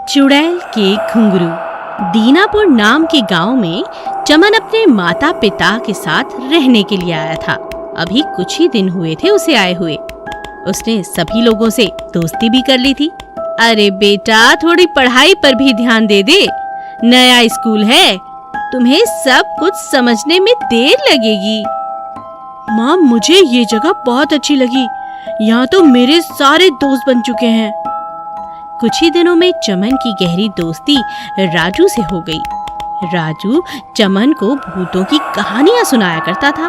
चुड़ैल के घुंघरू। दीनापुर नाम के गांव में चमन अपने माता पिता के साथ रहने के लिए आया था। अभी कुछ ही दिन हुए थे उसे आए हुए। उसने सभी लोगों से दोस्ती भी कर ली थी। अरे बेटा, थोड़ी पढ़ाई पर भी ध्यान दे दे। नया स्कूल है, तुम्हें सब कुछ समझने में देर लगेगी। माँ, मुझे ये जगह बहुत अच्छी लगी। यहाँ तो मेरे सारे दोस्त बन चुके हैं। कुछ ही दिनों में चमन की गहरी दोस्ती राजू से हो गई। राजू चमन को भूतों की कहानियां सुनाया करता था।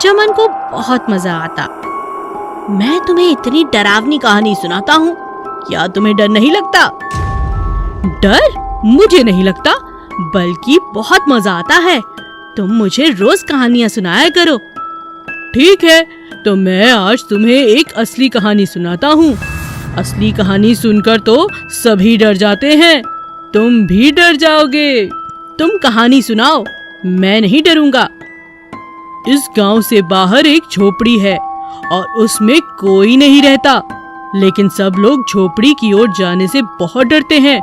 चमन को बहुत मजा आता। मैं तुम्हें इतनी डरावनी कहानी सुनाता हूँ, क्या तुम्हें डर नहीं लगता? डर? मुझे नहीं लगता, बल्कि बहुत मजा आता है। तुम मुझे रोज कहानियां सुनाया करो। ठीक है, तो मैं आज तुम्हें एक असली कहानी सुनाता हूँ। असली कहानी सुनकर तो सभी डर जाते हैं, तुम भी डर जाओगे। तुम कहानी सुनाओ, मैं नहीं डरूंगा। इस गांव से बाहर एक झोपड़ी है और उसमें कोई नहीं रहता, लेकिन सब लोग झोपड़ी की ओर जाने से बहुत डरते हैं,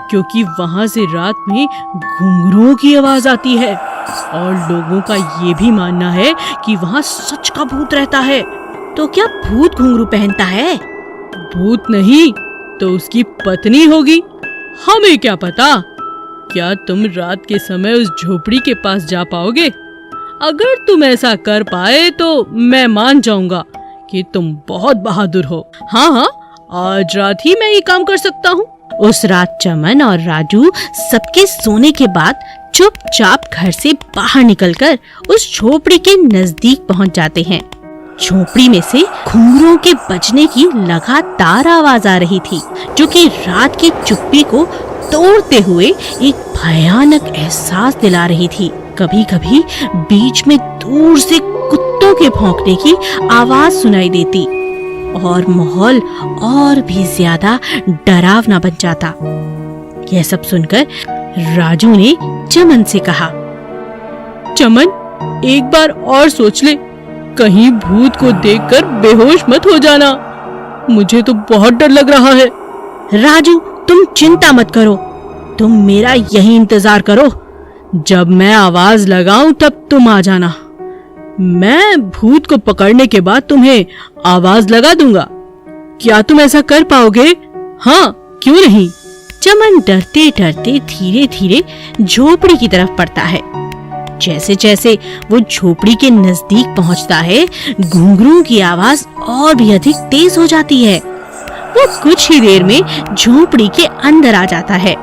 क्योंकि वहां से रात में घुंघरुओं की आवाज आती है और लोगों का ये भी मानना है कि वहां सच का भूत रहता है। तो क्या भूत घुंघरू पहनता है? भूत नहीं तो उसकी पत्नी होगी, हमें क्या पता। क्या तुम रात के समय उस झोपड़ी के पास जा पाओगे? अगर तुम ऐसा कर पाए तो मैं मान जाऊंगा कि तुम बहुत बहादुर हो। हाँ, आज रात ही मैं ये काम कर सकता हूँ। उस रात चमन और राजू सबके सोने के बाद चुपचाप घर से बाहर निकलकर उस झोपड़ी के नजदीक पहुँच जाते हैं। झोपड़ी में से घुंघरुओं के बजने की लगातार आवाज आ रही थी, जो कि रात की चुप्पी को तोड़ते हुए एक भयानक एहसास दिला रही थी। कभी कभी बीच में दूर से कुत्तों के भौंकने की आवाज सुनाई देती और माहौल और भी ज्यादा डरावना बन जाता। यह सब सुनकर राजू ने चमन से कहा, चमन, एक बार और सोच ले, कहीं भूत को देखकर बेहोश मत हो जाना। मुझे तो बहुत डर लग रहा है। राजू, तुम चिंता मत करो, तुम मेरा यही इंतजार करो। जब मैं आवाज लगाऊं तब तुम आ जाना। मैं भूत को पकड़ने के बाद तुम्हें आवाज लगा दूंगा। क्या तुम ऐसा कर पाओगे? हाँ, क्यों नहीं। चमन डरते डरते धीरे धीरे झोपड़ी की तरफ बढ़ता है। जैसे जैसे वो झोपड़ी के नजदीक पहुंचता है, घुंघरुओं की आवाज और भी अधिक तेज हो जाती है। वो कुछ ही देर में झोपड़ी के अंदर आ जाता है।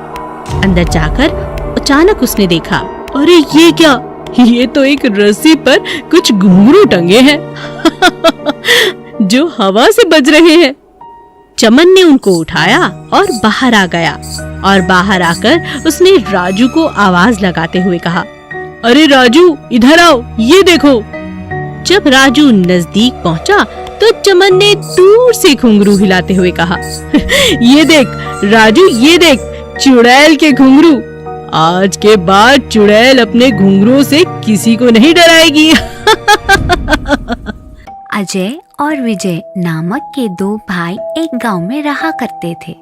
अंदर जाकर अचानक उसने देखा, अरे ये क्या? ये तो एक रस्सी पर कुछ घुंघरू टंगे हैं जो हवा से बज रहे हैं। चमन ने उनको उठाया और बाहर आ गया, और बाहर आकर उसने राजू को आवाज लगाते हुए कहा, अरे राजू, इधर आओ, ये देखो। जब राजू नजदीक पहुंचा तो चमन ने दूर से घुंघरू हिलाते हुए कहा, ये देख राजू, ये देख, चुड़ैल के घुंघरू। आज के बाद चुड़ैल अपने घुंघरुओं से किसी को नहीं डराएगी। अजय और विजय नामक के दो भाई एक गांव में रहा करते थे।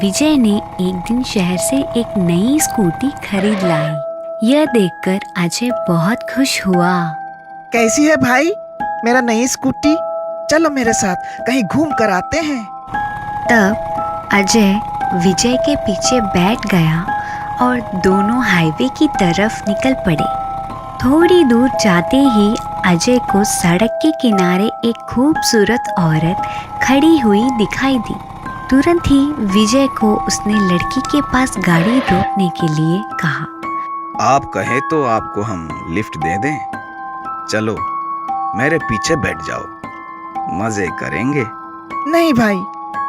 विजय ने एक दिन शहर से एक नई स्कूटी खरीद लाई। यह देखकर अजय बहुत खुश हुआ। कैसी है भाई मेरा नई स्कूटी? चलो मेरे साथ कहीं घूम कर आते हैं। तब अजय विजय के पीछे बैठ गया और दोनों हाईवे की तरफ निकल पड़े। थोड़ी दूर जाते ही अजय को सड़क के किनारे एक खूबसूरत औरत खड़ी हुई दिखाई दी। तुरंत ही विजय को उसने लड़की के पास गाड़ी रोकने के लिए कहा, आप कहें तो आपको हम लिफ्ट दे दें। चलो मेरे पीछे बैठ जाओ, मजे करेंगे। नहीं भाई,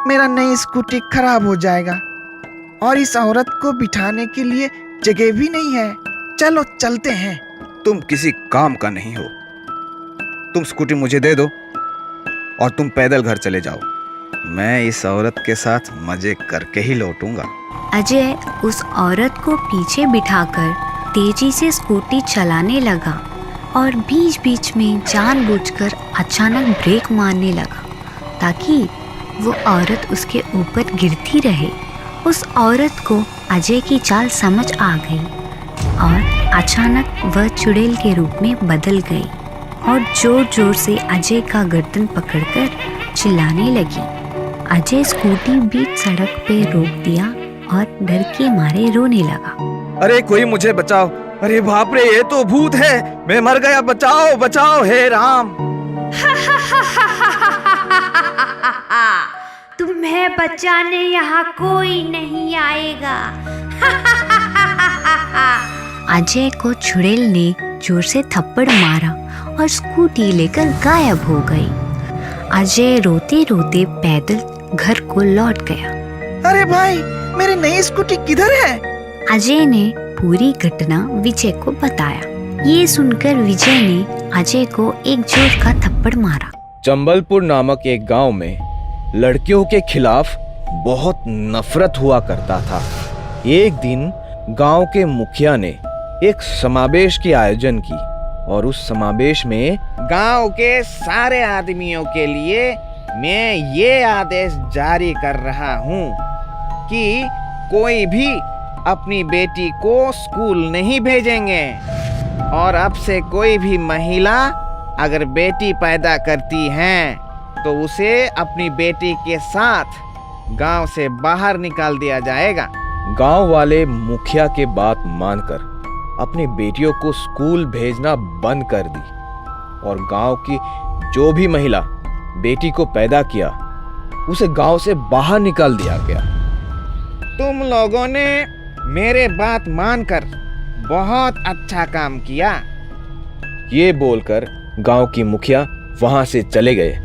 मेरा नई स्कूटी खराब हो जाएगा और इस औरत को बिठाने के लिए जगह भी नहीं है। चलो चलते हैं। तुम किसी काम का नहीं हो, तुम स्कूटी मुझे दे दो और तुम पैदल घर चले जाओ। मैं इस औरत के साथ मजे करके ही लौटूंगा। अजय उस औरत को पीछे बिठाकर तेजी से स्कूटी चलाने लगा और बीच बीच में जानबूझकर अचानक ब्रेक मारने लगा ताकि वो औरत उसके ऊपर गिरती रहे उस औरत को अजय की चाल समझ आ गई और अचानक वह चुड़ैल के रूप में बदल गई और जोर जोर से अजय का गर्दन पकड़कर चिल्लाने लगी। अजय स्कूटी बीच सड़क पे रोक दिया और डर के मारे रोने लगा। अरे कोई मुझे बचाओ, अरे बाप रे ये तो भूत है, मैं मर गया, बचाओ बचाओ हे राम। तुम्हें बचाने यहाँ कोई नहीं आएगा। अजय को चुड़ैल ने जोर से थप्पड़ मारा और स्कूटी लेकर गायब हो गई। अजय रोते रोते पैदल घर को लौट गया। अरे भाई, मेरी नई स्कूटी किधर है? अजय ने पूरी घटना विजय को बताया। ये सुनकर विजय ने अजय को एक जोर का थप्पड़ मारा। चंबलपुर नामक एक गांव में लड़कियों के खिलाफ बहुत नफरत हुआ करता था। एक दिन गांव के मुखिया ने एक समावेश की आयोजन की और उस समावेश में गांव के सारे आदमियों के लिए मैं ये आदेश जारी कर रहा हूँ कि कोई भी अपनी बेटी को स्कूल नहीं भेजेंगे और अब से कोई भी महिला अगर बेटी पैदा करती है तो उसे अपनी बेटी के साथ गांव से बाहर निकाल दिया जाएगा। गांव वाले मुखिया के बात मानकर अपनी बेटियों को स्कूल भेजना बंद कर दी और गांव की जो भी महिला बेटी को पैदा किया उसे गांव से बाहर निकाल दिया गया। तुम लोगों ने मेरे बात मानकर बहुत अच्छा काम किया। ये बोलकर गांव की मुखिया वहां से चले गए,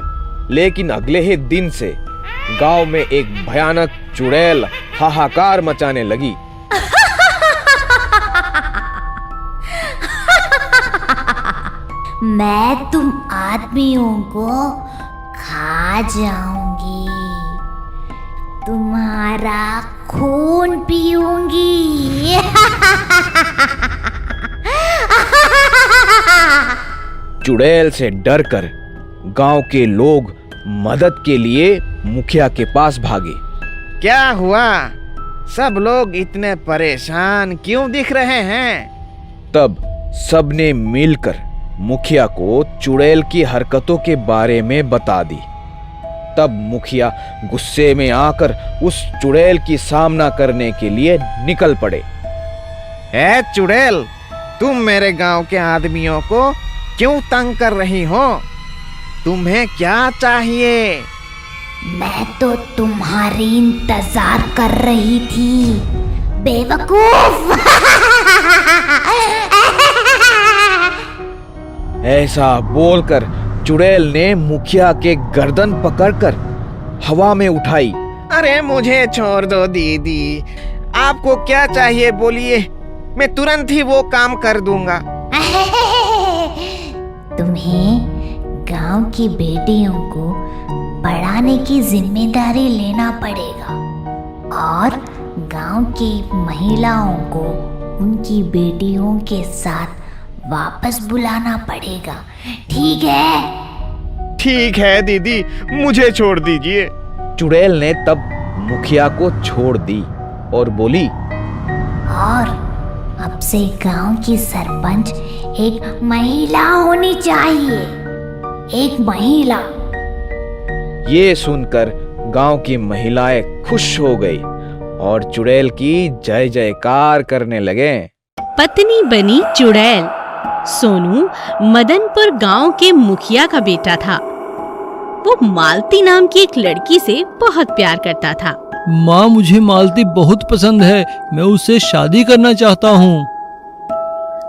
लेकिन अगले ही दिन से गांव में एक भयानक चुड़ैल हाहाकार मचाने लगी। मैं तुम आदमियों को खा जाऊंगी, तुम्हारा खून पीऊंगी। चुड़ैल से डरकर गांव के लोग मदद के लिए मुखिया के पास भागे। क्या हुआ? सब लोग इतने परेशान क्यों दिख रहे हैं? तब सबने मिलकर मुखिया को चुड़ैल की हरकतों के बारे में बता दी। तब मुखिया गुस्से में आकर उस चुड़ैल की सामना करने के लिए निकल पड़े। ए चुड़ैल, तुम मेरे गांव के आदमियों को क्यों तंग कर रही हो? तुम्हें क्या चाहिए? मैं तो तुम्हारी इंतजार कर रही थी, बेवकूफ। ऐसा बोलकर चुड़ैल ने मुखिया के गर्दन पकड़कर हवा में उठाई। अरे मुझे छोड़ दो दीदी, आपको क्या चाहिए बोलिए, मैं तुरंत ही वो काम कर दूंगा। तुम्हें गांव की बेटियों को पढ़ाने की जिम्मेदारी लेना पड़ेगा और गांव की महिलाओं को उनकी बेटियों के साथ वापस बुलाना पड़ेगा, ठीक है? ठीक है दीदी, मुझे छोड़ दीजिए। चुड़ैल ने तब मुखिया को छोड़ दी और बोली, और अब से गांव की सरपंच एक महिला होनी चाहिए, एक महिला। ये सुनकर गांव की महिलाएं खुश हो गई और चुड़ैल की जय जयकार करने लगे। पत्नी बनी चुड़ैल। सोनू मदनपुर गांव के मुखिया का बेटा था। वो मालती नाम की एक लड़की से बहुत प्यार करता था। माँ, मुझे मालती बहुत पसंद है, मैं उससे शादी करना चाहता हूँ।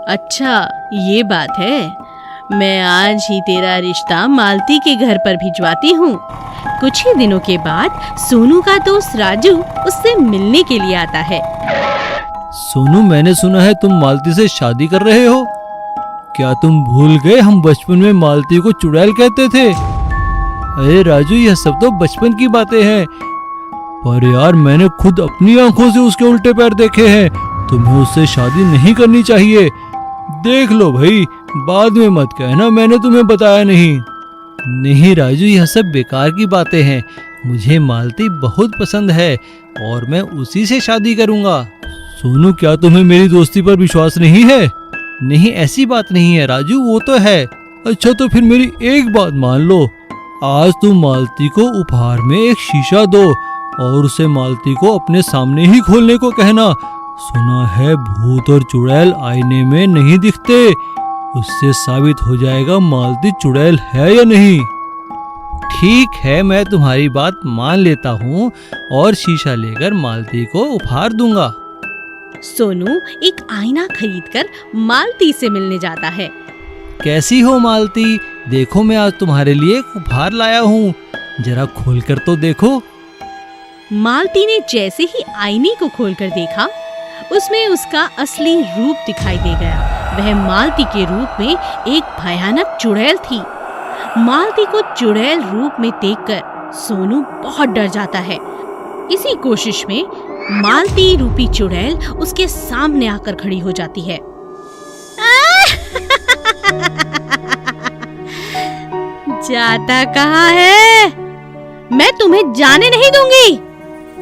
अच्छा, ये बात है। मैं आज ही तेरा रिश्ता मालती के घर पर भिजवाती हूँ। कुछ ही दिनों के बाद सोनू का दोस्त राजू उससे मिलने के लिए आता है। सोनू, मैंने सुना है तुम मालती से शादी कर रहे हो। क्या तुम भूल गए हम बचपन में मालती को चुड़ैल कहते थे? अरे राजू, यह सब तो बचपन की बातें हैं, पर यार मैंने खुद अपनी आंखों से उसके उल्टे पैर देखे हैं। तुम्हें उससे शादी नहीं करनी चाहिए। देख लो भाई, बाद में मत कहना मैंने तुम्हें बताया नहीं। नहीं राजू, यह सब बेकार की बातें हैं। मुझे मालती बहुत पसंद है और मैं उसी से शादी करूंगा। सोनू, क्या तुम्हें मेरी दोस्ती पर विश्वास नहीं है? नहीं, ऐसी बात नहीं है राजू, वो तो है। अच्छा तो फिर मेरी एक बात मान लो, आज तुम मालती को उपहार में एक शीशा दो और उसे मालती को अपने सामने ही खोलने को कहना। सुना है भूत और चुड़ैल आईने में नहीं दिखते, उससे साबित हो जाएगा मालती चुड़ैल है या नहीं। ठीक है, मैं तुम्हारी बात मान लेता हूँ और शीशा लेकर मालती को उपहार दूंगा। सोनू एक आईना खरीदकर मालती से मिलने जाता है। कैसी हो मालती? देखो मैं आज तुम्हारे लिए एक उपहार लाया हूँ, जरा खोलकर तो देखो। मालती ने जैसे ही आईने को खोलकर देखा, उसमें उसका असली रूप दिखाई दे गया। वह मालती के रूप में एक भयानक चुड़ैल थी। मालती को चुड़ैल रूप में देखकर सोनू बहुत डर जाता है। इसी कोशिश में मालती रूपी चुड़ैल उसके सामने आकर खड़ी हो जाती है। जाता कहाँ है? मैं तुम्हें जाने नहीं दूंगी।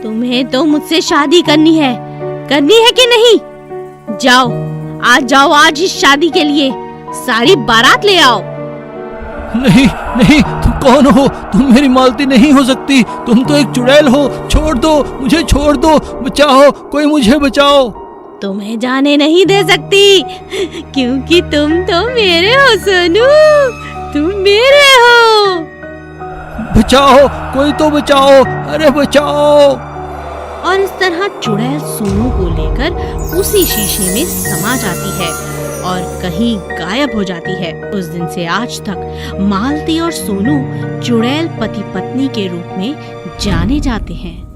तुम्हें तो मुझसे शादी करनी है कि नहीं? जाओ, आज जाओ, आज इस शादी के लिए सारी बारात ले आओ। नहीं नहीं, तुम कौन हो? तुम मेरी मालती नहीं हो सकती, तुम तो एक चुड़ैल हो। छोड़ दो, मुझे छोड़ दो, बचाओ, कोई मुझे बचाओ। तुम्हें जाने नहीं दे सकती, क्योंकि तुम तो मेरे हो सोनू, तुम मेरे हो। बचाओ, कोई तो बचाओ, अरे बचाओ। और इस तरह चुड़ैल सोनू को लेकर उसी शीशे में समा जाती है और कहीं गायब हो जाती है। उस दिन से आज तक मालती और सोनू चुड़ैल पति पत्नी के रूप में जाने जाते हैं।